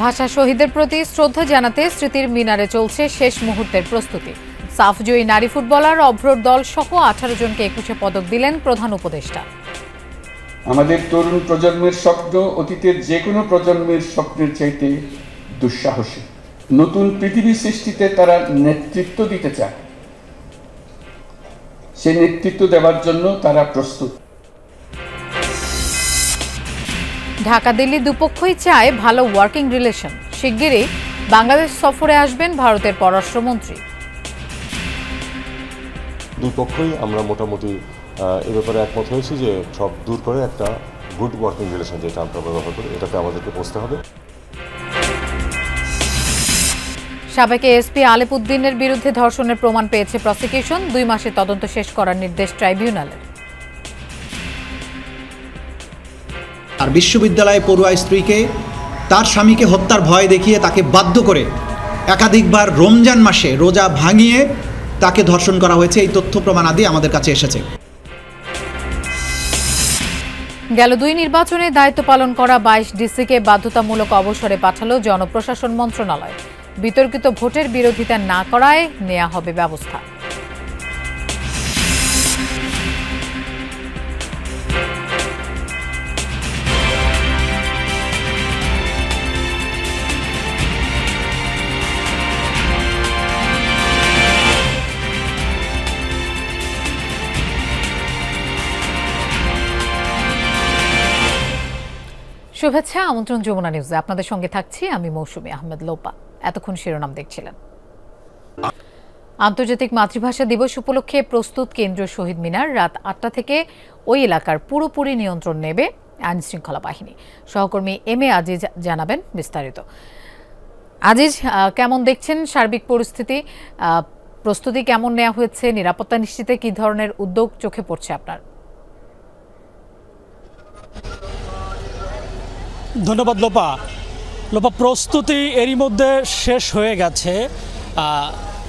ভাষা শহীদদের প্রতি শ্রদ্ধা জানাতে স্মৃতির মিনারে চলছে শেষ মুহূর্তের প্রস্তুতি। সাফজয়ী নারী ফুটবলার অভ্রর দল সহ 18 জনকে 21 পদক দিলেন প্রধান উপদেষ্টা। আমাদের তরুণ প্রজন্মের স্বপ্ন অতীতের যে কোনো প্রজন্মের স্বপ্নের চাইতে দুঃসাহসী। নতুন পৃথিবী সৃষ্টিতে তারা নেতৃত্ব দিতে চায়, সেই নেতৃত্ব দেওয়ার জন্য তারা প্রস্তুত। ঢাকা দিল্লি দুপক্ষই চায় ভালো ওয়ার্কিং রিলেশন। শিগগিরই বাংলাদেশ সফরে আসবেন ভারতের পররাষ্ট্রমন্ত্রী। দুই পক্ষই আমরা মোটামুটি এ ব্যাপারে একমত হয়েছি যে সব দূর করে একটা গুড ওয়ার্কিং রিলেশন, যেটা আমরা ব্যবহার করি, এটাতে আমাদেরকে পৌঁছতে হবে। সাবেক এসপি আলেপ উদ্দিনের বিরুদ্ধে ধর্ষণের প্রমাণ পেয়েছে প্রসিকিউশন। 2 মাসে তদন্ত শেষ করার নির্দেশ ট্রাইব্যুনালের। আর বিশ্ববিদ্যালয়ে পড়ুয়া স্ত্রীকে তার স্বামীকে হত্যার ভয় দেখিয়ে তাকে বাধ্য করে একাধিকবার রমজান মাসে রোজা ভাঙিয়ে তাকে ধর্ষণ করা হয়েছে। এই তথ্য প্রমাণাদি আমাদের কাছে এসেছে। গেল 2 নির্বাচনে দায়িত্ব পালন করা 22 ডিসিকে বাধ্যতামূলক অবসরে পাঠালো জনপ্রশাসন মন্ত্রণালয়। বিতর্কিত ভোটের বিরোধিতা না করায় নেওয়া হবে ব্যবস্থা। শুভেচ্ছা, আমন্ত্রণ যমুনা নিউজে। আপনাদের সঙ্গে থাকছি আমি মৌসুমী আহমেদ লোপা। এতক্ষণ শিরোনাম দেখছিলেন। আন্তর্জাতিক মাতৃভাষা দিবস উপলক্ষে প্রস্তুত কেন্দ্রীয় শহীদ মিনার। রাত 8টা থেকে ওই এলাকার পুরোপুরি নিয়ন্ত্রণ নেবে আইন শৃঙ্খলা বাহিনী। সহকর্মী এম এ আজিজ জানাবেন বিস্তারিত। আজিজ, কেমন দেখছেন সার্বিক পরিস্থিতি? প্রস্তুতি কেমন নেওয়া হয়েছে? নিরাপত্তা নিশ্চিতে কি ধরনের উদ্যোগ চোখে পড়ছে আপনার? ধন্যবাদ লোপা। প্রস্তুতি এরই মধ্যে শেষ হয়ে গেছে।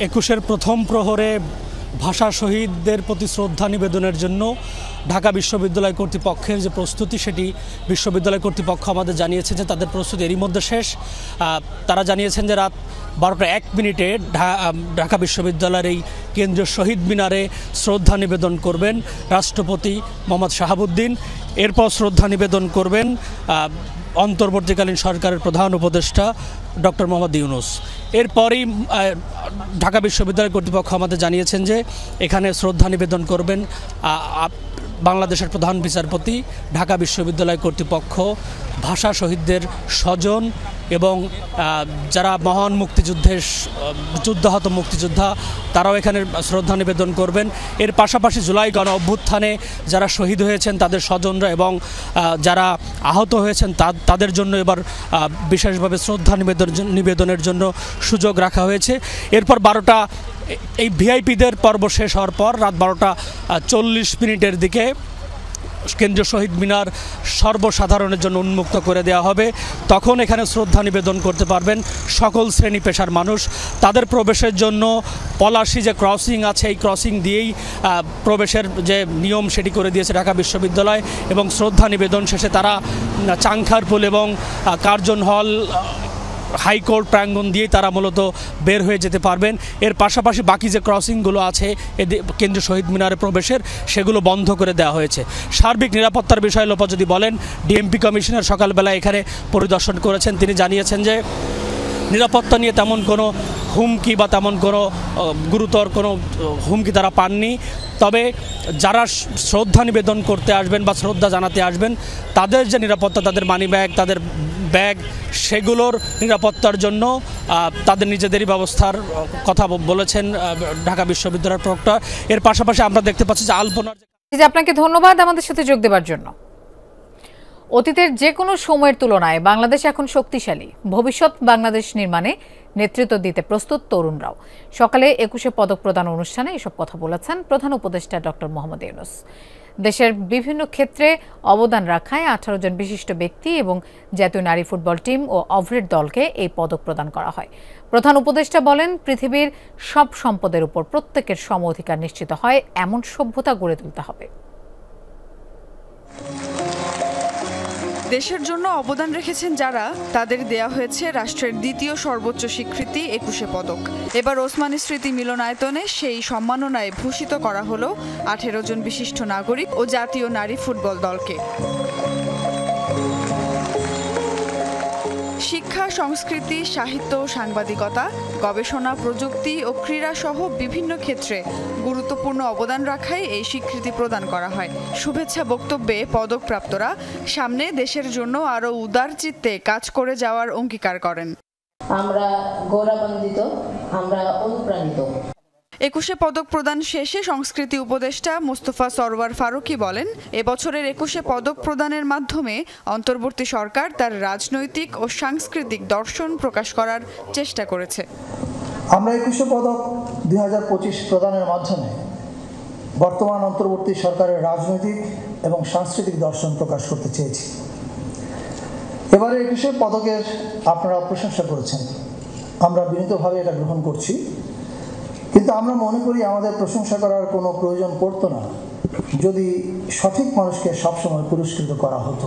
21-এর প্রথম প্রহরে ভাষা শহীদদের প্রতি শ্রদ্ধা নিবেদনের জন্য ঢাকা বিশ্ববিদ্যালয় কর্তৃপক্ষের যে প্রস্তুতি, সেটি বিশ্ববিদ্যালয় কর্তৃপক্ষ আমাদের জানিয়েছে যে তাদের প্রস্তুতি এরই মধ্যে শেষ। তারা জানিয়েছেন যে রাত 12টা 1 মিনিটে ঢাকা বিশ্ববিদ্যালয়ের এই কেন্দ্রীয় শহীদ মিনারে শ্রদ্ধা নিবেদন করবেন রাষ্ট্রপতি মোহাম্মদ শাহাবুদ্দিন। এরপর শ্রদ্ধা নিবেদন করবেন অন্তর্বর্তীকালীন সরকারের প্রধান উপদেষ্টা ডক্টর মোহাম্মদ ইউনূস। এরপরই ঢাকা বিশ্ববিদ্যালয় কর্তৃপক্ষ আমাদের জানিয়েছেন যে এখানে শ্রদ্ধা নিবেদন করবেন বাংলাদেশের প্রধান বিচারপতি, ঢাকা বিশ্ববিদ্যালয় কর্তৃপক্ষ, ভাষা শহীদদের স্বজন এবং যারা মহান মুক্তিযুদ্ধের যুদ্ধাহত মুক্তিযোদ্ধা, তারাও এখানে শ্রদ্ধা নিবেদন করবেন। এর পাশাপাশি জুলাই গণ অভ্যুত্থানে যারা শহীদ হয়েছেন তাদের স্বজনরা এবং যারা আহত হয়েছেন তাদের জন্য এবার বিশেষভাবে শ্রদ্ধা নিবেদনের জন্য সুযোগ রাখা হয়েছে। এরপর 12টা এই ভিআইপিদের পর্ব শেষ হওয়ার পর রাত 12টা 40 মিনিটের দিকে কেন্দ্রীয় শহীদ মিনার সর্বসাধারণের জন্য উন্মুক্ত করে দেওয়া হবে। তখন এখানে শ্রদ্ধা নিবেদন করতে পারবেন সকল শ্রেণী পেশার মানুষ। তাদের প্রবেশের জন্য পলাশী যে ক্রসিং আছে, এই ক্রসিং দিয়েই প্রবেশের যে নিয়ম সেটি করে দিয়েছে ঢাকা বিশ্ববিদ্যালয়। এবং শ্রদ্ধা নিবেদন শেষে তারা চাংখারপুল এবং কার্জন হল, হাইকোর্ট প্রাঙ্গণ দিয়েই তারা মূলত বের হয়ে যেতে পারবেন। এর পাশাপাশি বাকি যে ক্রসিংগুলো আছে কেন্দ্রীয় শহীদ মিনারে প্রবেশের, সেগুলো বন্ধ করে দেওয়া হয়েছে। সার্বিক নিরাপত্তার বিষয়ে লোপা যদি বলেন, ডিএমপি কমিশনার সকালবেলা এখানে পরিদর্শন করেছেন। তিনি জানিয়েছেন যে নিরাপত্তা নিয়ে তেমন কোনো হুমকি বা তেমন কোনো গুরুতর কোনো হুমকি তারা পাননি। তবে যারা শ্রদ্ধা নিবেদন করতে আসবেন বা শ্রদ্ধা জানাতে আসবেন, তাদের যে নিরাপত্তা, তাদের মানি ব্যাগ, তাদের ব্যাগ, সেগুলোর নিরাপত্তার জন্য তাদের নিজেদেরই ব্যবস্থার কথা বলেছেন ঢাকা বিশ্ববিদ্যালয়ের প্রক্টর। এর পাশাপাশি আমরা দেখতে পাচ্ছি যে আলপনার। আপনাকে ধন্যবাদ আমাদের সাথে যোগ দেওয়ার জন্য। অতীতের যে কোনো সময়ের তুলনায় বাংলাদেশ এখন শক্তিশালী। ভবিষ্যৎ বাংলাদেশ নির্মাণে নেতৃত্ব দিতে প্রস্তুত তরুণরাও। সকালে 21 পদক প্রদান অনুষ্ঠানে এসব কথা বলেছেন প্রধান উপদেষ্টা ডক্টর মোহাম্মদ ইউনূস। দেশের বিভিন্ন ক্ষেত্রে অবদান রাখায় 18 জন বিশিষ্ট ব্যক্তি এবং জাতীয় নারী ফুটবল টিম ও অভ্রের দলকে এই পদক প্রদান করা হয়। প্রধান উপদেষ্টা বলেন, পৃথিবীর সব সম্পদের উপর প্রত্যেকের সম অধিকার নিশ্চিত হয় এমন সভ্যতা গড়ে তুলতে হবে। দেশের জন্য অবদান রেখেছেন যারা, তাদের দেয়া হয়েছে রাষ্ট্রের দ্বিতীয় সর্বোচ্চ স্বীকৃতি ২১শে পদক। এবার ওসমানী স্মৃতি মিলনায়তনে সেই সম্মাননায় ভূষিত করা হলো ১৮ জন বিশিষ্ট নাগরিক ও জাতীয় নারী ফুটবল দলকে। শিক্ষা, সংস্কৃতি, সাহিত্য, সাংবাদিকতা, গবেষণা, প্রযুক্তি ও ক্রীড়া সহ বিভিন্ন ক্ষেত্রে গুরুত্বপূর্ণ অবদান রাখায় এই স্বীকৃতি প্রদান করা হয়। শুভেচ্ছা বক্তব্যে পদকপ্রাপ্তরা সামনে দেশের জন্য আরও উদার চিত্তে কাজ করে যাওয়ার অঙ্গীকার করেন। আমরা গৌরবান্বিত, আমরা অনুপ্রাণিত। ২১শে পদক প্রদান শেষে সংস্কৃতি উপদেষ্টা মোস্তফা সরওয়ার ফারুকী বলেন, এবছরের ২১শে পদক প্রদানের মাধ্যমে অন্তর্বর্তী সরকার তার রাজনৈতিক ও সাংস্কৃতিক দর্শন প্রকাশ করার চেষ্টা করেছে। আমরা ২১শে পদক ২০২৫ প্রদানের মাধ্যমে বর্তমান অন্তর্বর্তী সরকারের রাজনৈতিক এবং সাংস্কৃতিক দর্শন প্রকাশ করতে চেয়েছি। এবারে ২১শে পদকের আপনারা প্রশংসা করেছেন, আমরা বিনীতভাবে এটা গ্রহণ করছি, কিন্তু আমরা মনে করি আমাদের প্রশংসা করার কোনো প্রয়োজন পড়তো না যদি সঠিক মানুষকে সবসময় পুরস্কৃত করা হতো।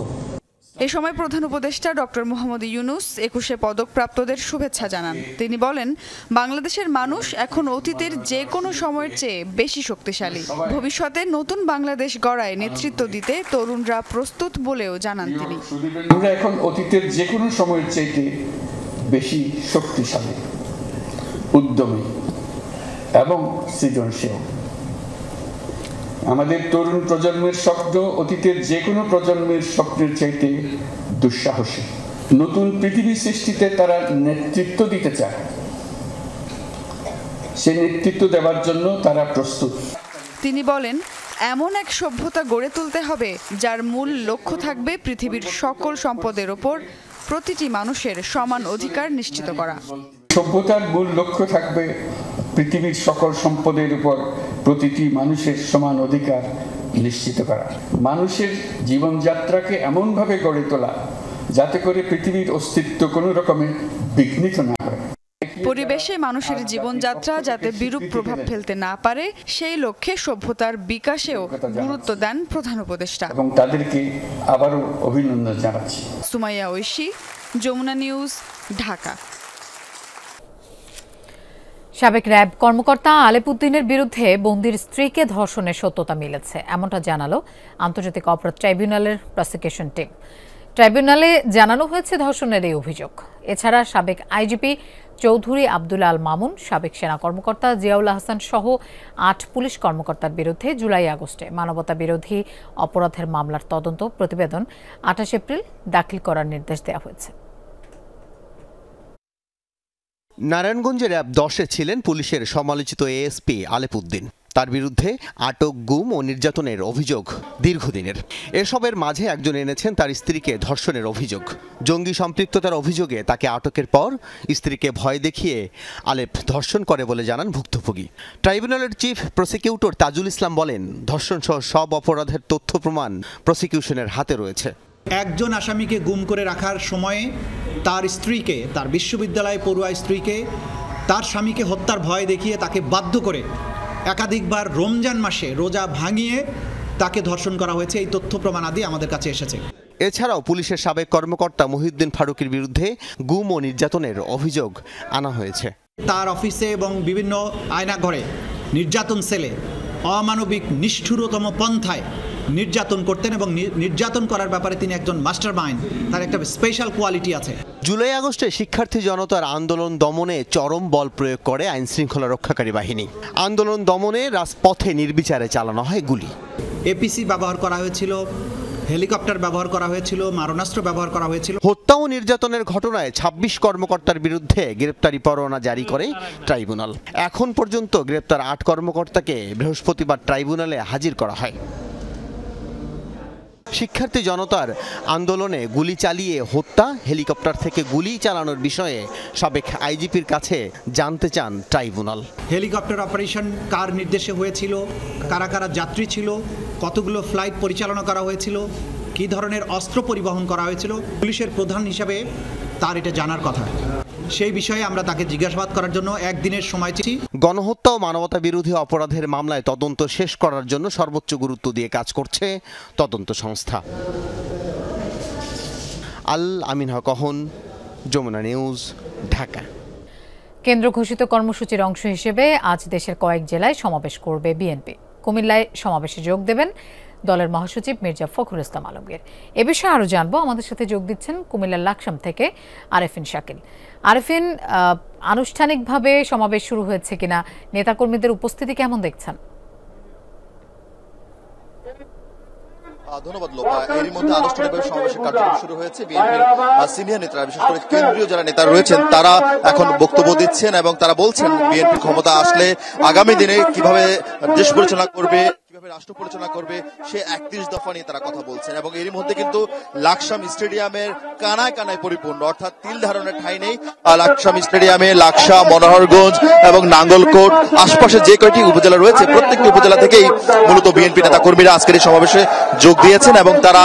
এ সময় প্রধান উপদেষ্টা ডক্টর মোহাম্মদ ইউনূস ২১শে পদকপ্রাপ্তদের শুভেচ্ছা জানান। তিনি বলেন, বাংলাদেশের মানুষ এখন অতীতের যে কোনো সময়ের চেয়ে বেশি শক্তিশালী। ভবিষ্যতে নতুন বাংলাদেশ গড়ায় নেতৃত্ব দিতে তরুণরা প্রস্তুত বলেও জানান তিনি। আমরা এখন অতীতের যে কোনো সময়ের চেয়ে বেশি শক্তিশালী, উদ্যমী এবং সৃজনশীল। আমাদের তরুণ প্রজন্মের স্বপ্ন অতীতের যে কোনো প্রজন্মের স্বপ্নের চাইতে দুঃসাহসী। নতুন পৃথিবী সৃষ্টিতে তারা নেতৃত্ব দিতে চায়, সেই নেতৃত্ব দেওয়ার জন্য তারা প্রস্তুত। তিনি বলেন, এমন এক সভ্যতা গড়ে তুলতে হবে যার মূল লক্ষ্য থাকবে পৃথিবীর সকল সম্পদের ওপর প্রতিটি মানুষের সমান অধিকার নিশ্চিত করা। সভ্যতার মূল লক্ষ্য থাকবে পৃথিবীর সকল সম্পদের উপর প্রতিটি মানুষের সমান অধিকার নিশ্চিত করা। মানুষের জীবনযাত্রাকে এমনভাবে গড়ে তোলা যাতে করে পৃথিবীর অস্তিত্ব কোনো রকমে বিঘ্নিত না হয়। পরিবেশে মানুষের জীবনযাত্রা যাতে বিরূপ প্রভাব ফেলতে না পারে সেই লক্ষ্যে সভ্যতার বিকাশেও গুরুত্ব দেন প্রধান উপদেষ্টা। এবং তাদেরকে আবারও অভিনন্দন জানাচ্ছি। সুমাইয়া ঐশী, যমুনা নিউজ, ঢাকা। সাবেক র্যাব কর্মকর্তা আলেপ উদ্দিনের বিরুদ্ধে বন্দির স্ত্রীকে ধর্ষণের সত্যতা মিলেছে, এমনটা জানালো আন্তর্জাতিক অপরাধ ট্রাইব্যুনালের প্রসিকিউশন টিম। ট্রাইব্যুনালে জানানো হয়েছে ধর্ষণের এই অভিযোগ। এছাড়া সাবেক আইজিপি চৌধুরী আব্দুল আল মামুন, সাবেক সেনা কর্মকর্তা জিয়াউল আহসান সহ ৮ পুলিশ কর্মকর্তার বিরুদ্ধে জুলাই আগস্টে মানবতা বিরোধী অপরাধের মামলার তদন্ত প্রতিবেদন ২৮ এপ্রিল দাখিল করার নির্দেশ দেওয়া হয়েছে। নারায়ণগঞ্জের র্যাব ১০-এ ছিলেন পুলিশের সমালোচিত এএসপি আলেপ উদ্দিন। তার বিরুদ্ধে আটক, গুম ও নির্যাতনের অভিযোগ দীর্ঘদিনের। এসবের মাঝে একজন এনেছেন তার স্ত্রীকে ধর্ষণের অভিযোগ। জঙ্গি সম্পৃক্ততার অভিযোগে তাকে আটকের পর স্ত্রীকে ভয় দেখিয়ে আলেপ ধর্ষণ করে বলে জানান ভুক্তভোগী। ট্রাইব্যুনালের চিফ প্রসিকিউটর তাজুল ইসলাম বলেন, ধর্ষণসহ সব অপরাধের তথ্য প্রমাণ প্রসিকিউশনের হাতে রয়েছে। একজন আসামিকে গুম করে রাখার সময়ে তার স্ত্রীকে, তার বিশ্ববিদ্যালয় পড়ুয়া স্ত্রীকে তার স্বামীকে হত্যার ভয় দেখিয়ে তাকে বাধ্য করে একাধিকবার রমজান মাসে রোজা ভাঙিয়ে তাকে ধর্ষণ করা হয়েছে। এই তথ্য প্রমাণাদি আমাদের কাছে এসেছে। এছাড়াও পুলিশের সাবেক কর্মকর্তা মহিউদ্দিন ফারুকের বিরুদ্ধে গুম ও নির্যাতনের অভিযোগ আনা হয়েছে। তার অফিসে এবং বিভিন্ন আয়নাঘরে, নির্যাতন সেলে অমানবিক নিষ্ঠুরতম পন্থায় নির্যাতন করতেন এবং নির্যাতন করার ব্যাপারে তিনি একজন মাস্টার মাইন্ড। তার একটা স্পেশাল কোয়ালিটি আছে। জুলাই আগস্টে শিক্ষার্থী জনতার আন্দোলন দমনে চরম বল প্রয়োগ করে আইন শৃঙ্খলা রক্ষাকারী বাহিনী। আন্দোলন দমনে রাজপথে নির্বিচারে চালানো হয় গুলি। এপিসি ব্যবহার করা হয়েছিল, হেলিকপ্টার ব্যবহার করা হয়েছিল, মারণাস্ত্র ব্যবহার করা হয়েছিল। হত্যা ও নির্যাতনের ঘটনায় ২৬ কর্মকর্তার বিরুদ্ধে গ্রেপ্তারি পরোয়ানা জারি করে ট্রাইব্যুনাল। এখন পর্যন্ত গ্রেপ্তার ৮ কর্মকর্তাকে বৃহস্পতিবার ট্রাইব্যুনালে হাজির করা হয়। শিক্ষার্থী জনতার আন্দোলনে গুলি চালিয়ে হত্যা, হেলিকপ্টার থেকে গুলি চালানোর বিষয়ে সাবেক আইজিপির কাছে জানতে চান ট্রাইব্যুনাল। হেলিকপ্টার অপারেশন কার নির্দেশে হয়েছিল, কারা কারা যাত্রী ছিল, কতগুলো ফ্লাইট পরিচালনা করা হয়েছিল, কী ধরনের অস্ত্র পরিবহন করা হয়েছিল। পুলিশের প্রধান হিসাবে তার এটা জানার কথা। সেই বিষয়ে আমরা তাকে জিজ্ঞাসাবাদ করার জন্য একদিনের সময় চেয়েছি। গণহত্যা ও মানবতা বিরোধী অপরাধের মামলায় তদন্ত শেষ করার জন্য সর্বোচ্চ গুরুত্ব দিয়ে কাজ করছে তদন্ত সংস্থা। আল আমিন হক অহন, যমুনা নিউজ, ঢাকা। কেন্দ্র ঘোষিত কর্মসূচির অংশ হিসেবে আজ দেশের কয়েক জেলায় সমাবেশ করবে বিএনপি। কুমিল্লায় সমাবেশে যোগ দেবেন দলের মহাসচিব মির্জা ফখরুল ইসলাম আলমগীর। এ বিষয়ে আরও জানবো, আমাদের সাথে যোগ দিচ্ছেন কুমিল্লার লাকসাম থেকে আরেফিন শাকিল। আরেফিন, আনুষ্ঠানিকভাবে সমাবেশ শুরু হয়েছে কিনা, নেতাকর্মীদের উপস্থিতি কেমন দেখছেন? ধন্যবাদ লোপা। এরই মধ্যে আনুষ্ঠানিকভাবে সমাবেশের কার্যক্রম শুরু হয়েছে। বিএনপির সিনিয়র নেতারা, বিশেষ করে কেন্দ্রীয় যারা নেতা রয়েছেন, তারা এখন বক্তব্য দিচ্ছেন এবং তারা বলছেন বিএনপি ক্ষমতা আসলে আগামী দিনে কিভাবে দেশ পরিচালনা করবে, কিভাবে রাষ্ট্র পরিচালনা করবে, সে 31 দফা নিয়ে তারা কথা বলছেন। এবং এরই মধ্যে কিন্তু লাকসাম স্টেডিয়ামের কানায় কানায় পরিপূর্ণ, অর্থাৎ তিল ধারণের ঠাঁই নেই লাকসাম স্টেডিয়ামে। লাকসা, মনোহরগঞ্জ এবং নাঙ্গলকোট আশপাশে যে কয়টি উপজেলা রয়েছে, প্রত্যেকটি উপজেলা থেকেই মূলত বিএনপি নেতা কর্মীরা আজকের এই সমাবেশে যোগ দিয়েছেন এবং তারা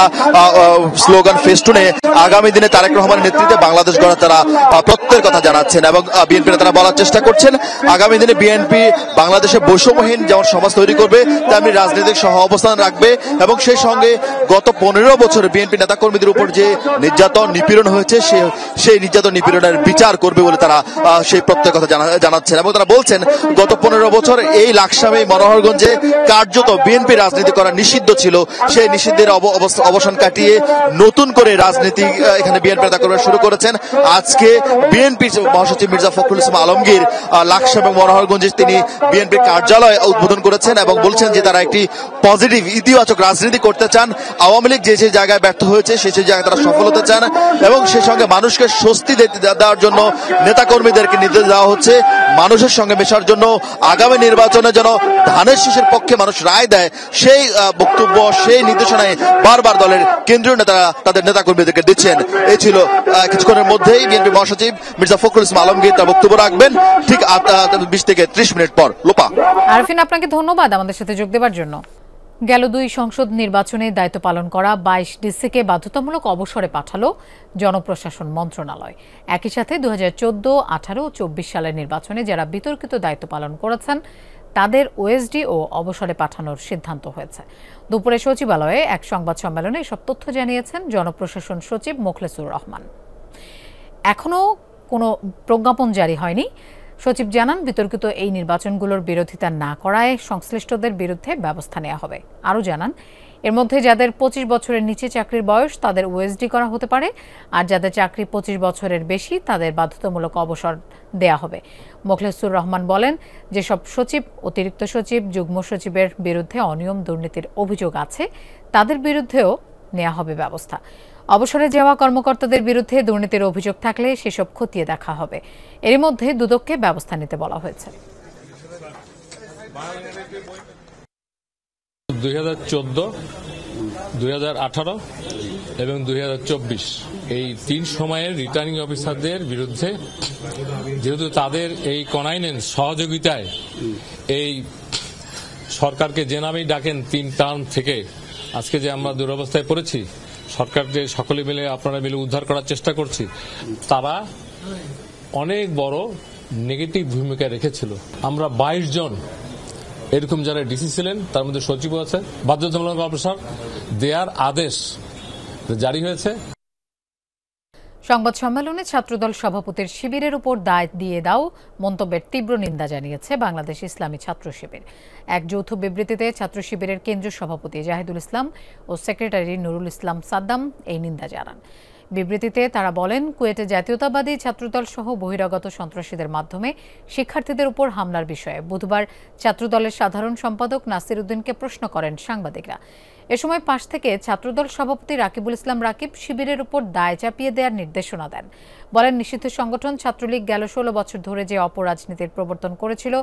স্লোগান ফেস্টুনে আগামী দিনে তারেক রহমানের নেতৃত্বে বাংলাদেশ গড়ার তারা প্রত্যয়ের কথা জানাচ্ছেন। এবং বিএনপি নেতারা বলার চেষ্টা করছেন আগামী দিনে বিএনপি বাংলাদেশে বৈষম্যহীন যেমন সমাজ তৈরি করবে, তেমনি রাজনৈতিক সহ অবস্থান রাখবে এবং সেই সঙ্গে গত 15 বছর বিএনপি নেতাকর্মীদের উপর যে নির্যাতন নিপীড়ন হয়েছে, সেই নির্যাতন নিপীড়নের বিচার করবে বলে তারা সেই প্রত্যয়ের কথা জানাচ্ছেন। এবং তারা বলছেন গত 15 বছর এই লাকসামে, মনোহরগঞ্জে কার্যত বিএনপি রাজনীতি করা নিষিদ্ধ ছিল, সেই নিষিদ্ধের অবসান কাটিয়ে নতুন করে রাজনীতি এখানে বিএনপি নেতাকর্মীরা শুরু করেছেন। আজকে বিএনপি মহাসচিব মির্জা ফখরুল ইসলাম আলমগীর লাকসাম এবং মনোহরগঞ্জে তিনি বিএনপি কার্যালয় উদ্বোধন করেছেন এবং বলছেন যে তারা একটি পজিটিভ, ইতিবাচক রাজনীতি করতে চান। আওয়ামী লীগ যে জায়গায় ব্যর্থ হয়েছে সেই জায়গায় তারা সফল হতে চান এবং সেই সঙ্গে মানুষকে স্বস্তি দেওয়ার জন্য নেতাকর্মীদেরকে নির্দেশ দেওয়া হচ্ছে মানুষের সঙ্গে মেশার জন্য, আগামী নির্বাচনে যেন ধানের শীষের পক্ষে মানুষ রায় দেয়, সেই বক্তব্য, সেই নির্দেশনায় বারবার দলের কেন্দ্রীয় নেতারা তাদের নেতাকর্মীদেরকে দিচ্ছেন। এই ছিল কিছুক্ষণের মধ্যেই বিএনপি মহাসচিব মির্জা ফখরুল ইসলাম আলমগীর তার বক্তব্য রাখবেন ঠিক 20 থেকে 30 মিনিট পর। লোপা। আরফিন, আপনাকে ধন্যবাদ আমাদের সাথে যোগ দেওয়ার জন্য। গেল 2 সংসদ নির্বাচনে দায়িত্ব পালন করা 22 ডিসিকে বাধ্যতামূলক অবসরে পাঠালো জনপ্রশাসন মন্ত্রণালয়। একই সাথে 2014, 18 ও 24 সালের নির্বাচনে যারা বিতর্কিত দায়িত্ব পালন করেছেন তাদের ওএসডি ও অবসরে পাঠানোর সিদ্ধান্ত হয়েছে। দুপুরে সচিবালয়ে এক সংবাদ সম্মেলনে এসব তথ্য জানিয়েছেন জনপ্রশাসন সচিব মোখলেসুর রহমান। এখনও কোনো প্রজ্ঞাপন জারি হয়নি। সচিব জানান, বিতর্কিত এই নির্বাচনগুলোর বিরোধিতা না করায় সংশ্লিষ্টদের বিরুদ্ধে ব্যবস্থা নেওয়া হবে। আরও জানান, এর মধ্যে যাদের 25 বছরের নিচে চাকরির বয়স তাদের ওএসডি করা হতে পারে, আর যাদের চাকরি 25 বছরের বেশি তাদের বাধ্যতামূলক অবসর দেয়া হবে। মোখলেসুর রহমান বলেন, যেসব সচিব, অতিরিক্ত সচিব, যুগ্ম সচিবের বিরুদ্ধে অনিয়ম দুর্নীতির অভিযোগ আছে তাদের বিরুদ্ধেও নেওয়া হবে ব্যবস্থা। অবসরে যাওয়া কর্মকর্তাদের বিরুদ্ধে দুর্নীতির অভিযোগ থাকলে সেসব খতিয়ে দেখা হবে। এর মধ্যে দুদককে ব্যবস্থা নিতে বলা হয়েছে। 2014, 2018 এবং 2024 এই 3 সময়ের রিটার্নিং অফিসারদের বিরুদ্ধে, যেহেতু তাদের এই কনাইনেন্স সহযোগিতায় এই সরকারকে যে নামেই ডাকেন 3 টার্ম থেকে আজকে যে আমরা দুরবস্থায় পড়েছি, সরকার যে সকলে মিলে, আপনারা মিলে উদ্ধার করার চেষ্টা করছি, তারা অনেক বড় নেগেটিভ ভূমিকা রেখেছিল। আমরা 22 জন এরকম যারা ডিসি ছিলেন, তার মধ্যে সচিব আছে, বাধ্যতামূলক অবসর দেওয়ার আদেশ জারি হয়েছে। সংবাদ সম্মেলনে ছাত্রদল সভাপতির শিবিরের উপর দায় দিয়ে দাও মন্তব্যের তীব্র নিন্দা জানিয়েছে বাংলাদেশ ইসলামী ছাত্র শিবির। এক যৌথ বিবৃতিতে ছাত্র শিবিরের কেন্দ্রীয় সভাপতি জাহিদুল ইসলাম ও সেক্রেটারি নুরুল ইসলাম সাদ্দাম এই নিন্দা জানান। বিবৃতিতে তারা বলেন, কুয়েটে জাতীয়তাবাদী ছাত্রদল সহ বহিরাগত সন্ত্রাসীদের মাধ্যমে শিক্ষার্থীদের উপর হামলার বিষয়ে বুধবার ছাত্রদলের সাধারণ সম্পাদক নাসির উদ্দিনকে প্রশ্ন করেন সাংবাদিকরা। এ সময় পাশ থেকে ছাত্রদল সভাপতি রাকিবুল ইসলাম রাকিব শিবিরের উপর দায় চাপিয়ে দেওয়ার নির্দেশনা দেন। বলেন, নিষিদ্ধ সংগঠন ছাত্রলীগ গেল 16 বছর ধরে যে অপরাজনীতির প্রবর্তন করেছিল,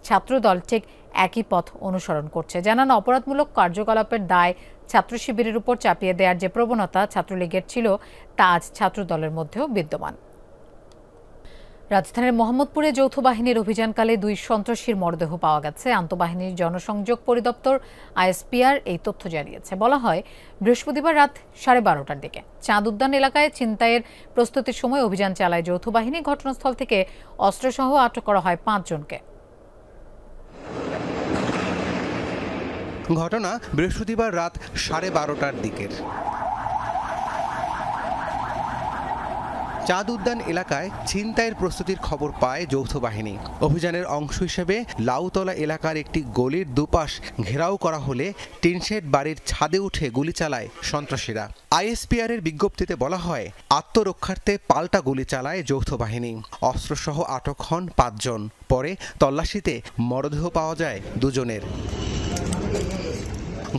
ছাত্রদল ঠিক একই পথ অনুসরণ করছে। জানান, অপরাধমূলক কার্যকলাপের দায় ছাত্র শিবিরের উপর চাপিয়ে দেওয়ার যে প্রবণতা ছাত্রলীগের ছিল, তা আজ ছাত্রদলের মধ্যেও বিদ্যমান। রাজধানীর মোহাম্মদপুরে যৌথ বাহিনীর অভিযানকালে 2 সন্ত্রাসীর মরদেহ পাওয়া গেছে। আন্তঃবাহিনীর জনসংযোগ পরিদপ্তর আইএসপিআর এই তথ্য জানিয়েছে। বলা হয়, বৃহস্পতিবার রাত 12:30টার দিকে চাঁদ উদ্যান এলাকায় ছিনতাইয়ের প্রস্তুতির সময় অভিযান চালায় যৌথ বাহিনী। ঘটনাস্থল থেকে অস্ত্রসহ আটক করা হয় 5 জনকে। ঘটনা বৃহস্পতিবার রাত 12:30টার দিকের। চাঁদ উদ্যান এলাকায় ছিনতাইয়ের প্রস্তুতির খবর পায় যৌথ বাহিনী। অভিযানের অংশ হিসেবে লাউতলা এলাকার একটি গলির দুপাশ ঘেরাও করা হলে টিনশেড বাড়ির ছাদে উঠে গুলি চালায় সন্ত্রাসীরা। আইএসপিআর এর বিজ্ঞপ্তিতে বলা হয়, আত্মরক্ষার্থে পাল্টা গুলি চালায় যৌথ বাহিনী। অস্ত্রসহ আটক হন 5 জন। পরে তল্লাশিতে মরদেহ পাওয়া যায় 2 জনের।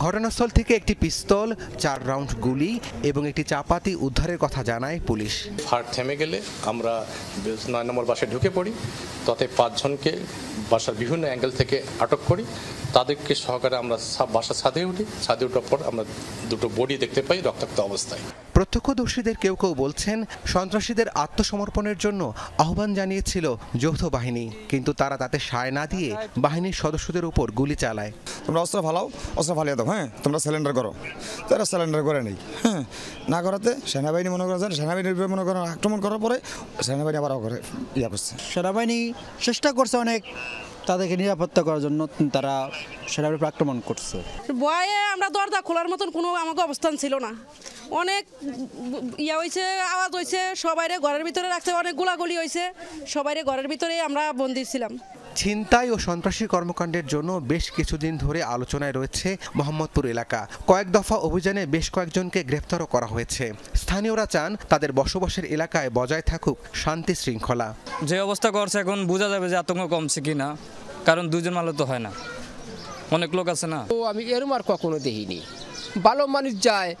ঘটনাস্থল থেকে একটি পিস্তল, 4 রাউন্ড গুলি এবং একটি চাপাতি উদ্ধারের কথা জানায় পুলিশ। ফায়ার থেমে গেলে আমরা 9 নম্বর বাসায় ঢুকে পড়ি, তাতে 5 জনকে বাসার বিভিন্ন অ্যাঙ্গেল থেকে আটক করি। তাদেরকে সহকারে আমরা বাসার ছাদে উঠি। ছাদে ওঠার পর আমরা 2টো বডি দেখতে পাই রক্তাক্ত অবস্থায়। প্রত্যক্ষদর্শীদের কেউ কেউ বলছেন, সন্ত্রাসীদের আত্মসমর্পণের জন্য আহ্বান জানিয়েছিল যৌথ বাহিনী, কিন্তু তারা তাতে সায় না দিয়ে বাহিনীর সদস্যদের উপর গুলি চালায়। তোমরা অস্ত্র ফালাও, অস্ত্র ফালিয়ে দাও, হ্যাঁ তোমরা সিলিন্ডার করো। তারা সিলিন্ডার করে নেই, হ্যাঁ না করাতে সেনাবাহিনী মনে করা যায়, সেনাবাহিনীর মনে করেন আক্রমণ করার পরে সেনাবাহিনী আবার করে করছে। সেনাবাহিনী চেষ্টা করছে অনেক তাদেরকে নিরাপত্তা করার জন্য, তারা সেনাবাহিনী আক্রমণ করছে। ভয়ে আমরা দরজা খোলার মতন কোনো আমাকে অবস্থান ছিল না। অনেক হয়েছে, আওয়াজ হয়েছে, সবাইরে ঘরের ভিতরে রাখছে, অনেক গোলাগুলি হয়েছে, সবাইরে ঘরের ভিতরে আমরা বন্দী ছিলাম। ছিনতাই ও সন্ত্রাসী কর্মকাণ্ডের জন্য বেশ কিছুদিন ধরে আলোচনায় রয়েছে মোহাম্মদপুর এলাকা। কয়েক দফা অভিযানে বেশ কয়েকজনকে গ্রেফতারও করা হয়েছে। স্থানীয়রা চান তাদের বসবাসের এলাকায় বজায় থাকুক শান্তি শৃঙ্খলা। যে অবস্থা করছে এখন বোঝা যাবে যে আতঙ্ক কমছে কিনা, কারণ 2 জন মারলে তো হয় না, অনেক লোক আছে না। আমি এরম আর কখনো দেখিনি। ভালো মানুষ যায়,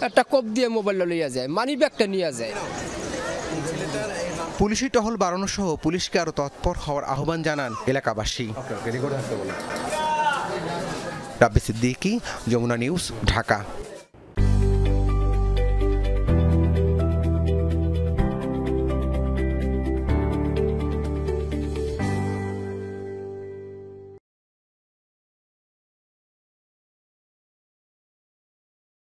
একটা কোপ দিয়ে মোবাইলটা লইয়া যায়, মানি ব্যাগটা নিয়ে যায়। পুলিশি টহল বাড়ানো সহ পুলিশকে আরো তৎপর হওয়ার আহ্বান জানান এলাকাবাসী। রাব্বি সিদ্দিকী, যমুনা নিউজ, ঢাকা।